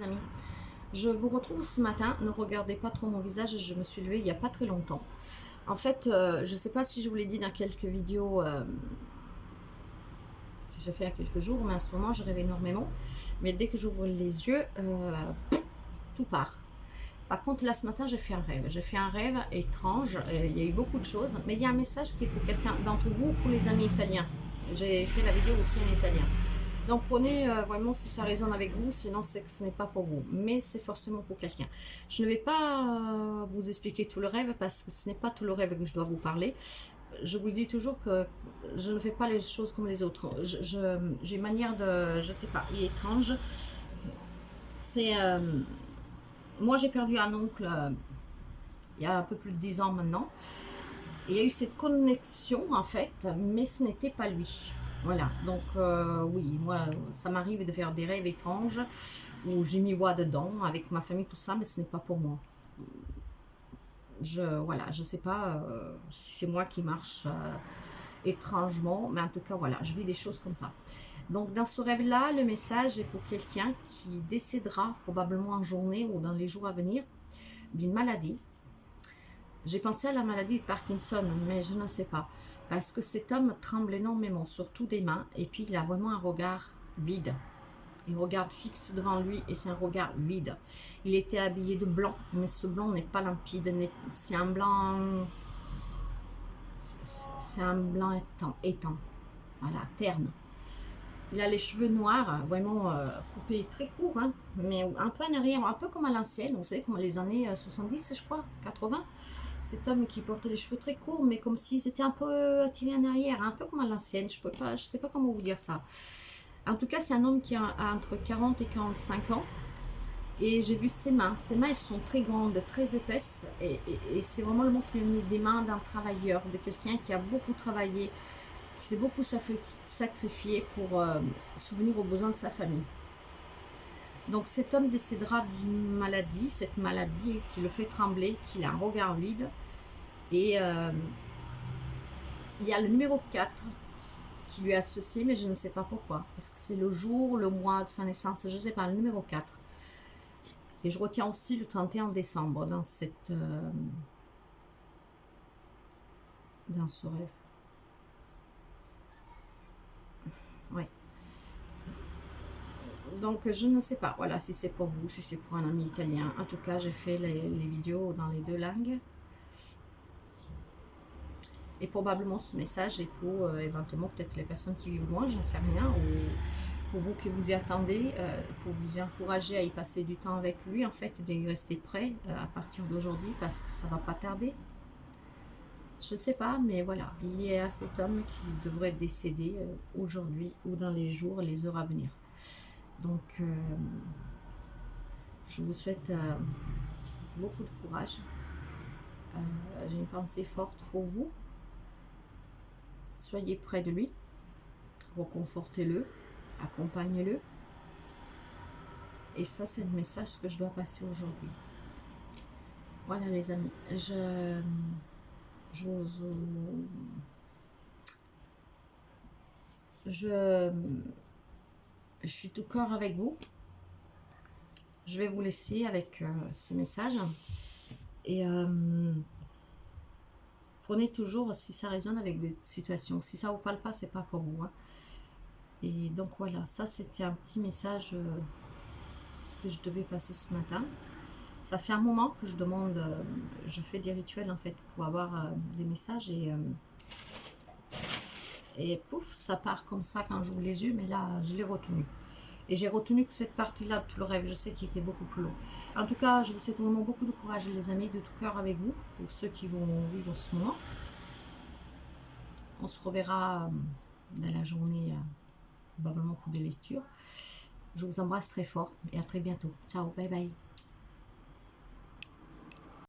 amis, je vous retrouve ce matin. Ne regardez pas trop mon visage, je me suis levée il n'y a pas très longtemps. En fait, je ne sais pas si je vous l'ai dit dans quelques vidéos que j'ai fait il y a quelques jours, mais en ce moment je rêve énormément. Mais dès que j'ouvre les yeux, tout part. Par contre, là ce matin, j'ai fait un rêve. J'ai fait un rêve étrange. Il y a eu beaucoup de choses, mais il y a un message qui est pour quelqu'un d'entre vous, pour les amis italiens. J'ai fait la vidéo aussi en italien. Donc prenez vraiment si ça résonne avec vous, sinon c'est que ce n'est pas pour vous, mais c'est forcément pour quelqu'un. Je ne vais pas vous expliquer tout le rêve parce que ce n'est pas tout le rêve que je dois vous parler. Je vous dis toujours que je ne fais pas les choses comme les autres. J'ai une manière de, je sais pas, il est étrange. C'est moi j'ai perdu un oncle il y a un peu plus de 10 ans maintenant. Il y a eu cette connexion en fait, mais ce n'était pas lui. Voilà, donc oui, moi ça m'arrive de faire des rêves étranges où j'ai mis voix dedans avec ma famille, tout ça, mais ce n'est pas pour moi. Voilà, je sais pas si c'est moi qui marche étrangement, mais en tout cas voilà, je vis des choses comme ça. Donc dans ce rêve-là, le message est pour quelqu'un qui décédera probablement en journée ou dans les jours à venir d'une maladie. J'ai pensé à la maladie de Parkinson, mais je ne sais pas. Parce que cet homme tremble énormément, surtout des mains, et puis il a vraiment un regard vide. Il regarde fixe devant lui et c'est un regard vide. Il était habillé de blanc, mais ce blanc n'est pas limpide. C'est un blanc... C'est un blanc étant. Voilà, terne. Il a les cheveux noirs, vraiment coupés très courts, hein, mais un peu en arrière, un peu comme à l'ancienne, vous savez, comme les années 70, je crois, 80. Cet homme qui portait les cheveux très courts, mais comme s'ils étaient un peu tirés en arrière, un peu comme à l'ancienne. Je sais pas comment vous dire ça. En tout cas, c'est un homme qui a entre 40 et 45 ans. Et j'ai vu ses mains. Ses mains, elles sont très grandes, très épaisses. Et c'est vraiment le mot qui m'a mis des mains d'un travailleur, de quelqu'un qui a beaucoup travaillé, qui s'est beaucoup sacrifié pour souvenir aux besoins de sa famille. Donc cet homme décédera d'une maladie, cette maladie qui le fait trembler, qu'il a un regard vide. Et il y a le numéro 4 qui lui est associé, mais je ne sais pas pourquoi. Est-ce que c'est le jour, le mois de sa naissance? Je ne sais pas, le numéro 4. Et je retiens aussi le 31 décembre dans ce rêve. Oui. Donc je ne sais pas, voilà, si c'est pour vous, si c'est pour un ami italien. En tout cas, j'ai fait les vidéos dans les deux langues. Et probablement ce message est pour éventuellement peut-être les personnes qui vivent loin, j'en sais rien, ou pour vous qui vous y attendez, pour vous y encourager à y passer du temps avec lui, en fait, et d'y rester prêt à partir d'aujourd'hui parce que ça va pas tarder. Je sais pas, mais voilà, il y a cet homme qui devrait décéder aujourd'hui ou dans les jours et les heures à venir. Donc, je vous souhaite beaucoup de courage. J'ai une pensée forte pour vous. Soyez près de lui, reconfortez-le, accompagnez-le. Et ça, c'est le message que je dois passer aujourd'hui. Voilà les amis, je suis tout cœur avec vous. Je vais vous laisser avec ce message. Et prenez toujours, si ça résonne avec des situations. Si ça ne vous parle pas, c'est pas pour vous. Hein. Et donc voilà, ça c'était un petit message que je devais passer ce matin. Ça fait un moment que je demande, je fais des rituels en fait pour avoir des messages et pouf, ça part comme ça quand j'ouvre les yeux, mais là je l'ai retenu. Et j'ai retenu que cette partie-là de tout le rêve, je sais qu'il était beaucoup plus long. En tout cas, je vous souhaite vraiment beaucoup de courage les amis, de tout cœur avec vous, pour ceux qui vont vivre ce moment. On se reverra dans la journée, probablement pour des lectures. Je vous embrasse très fort et à très bientôt. Ciao, bye bye.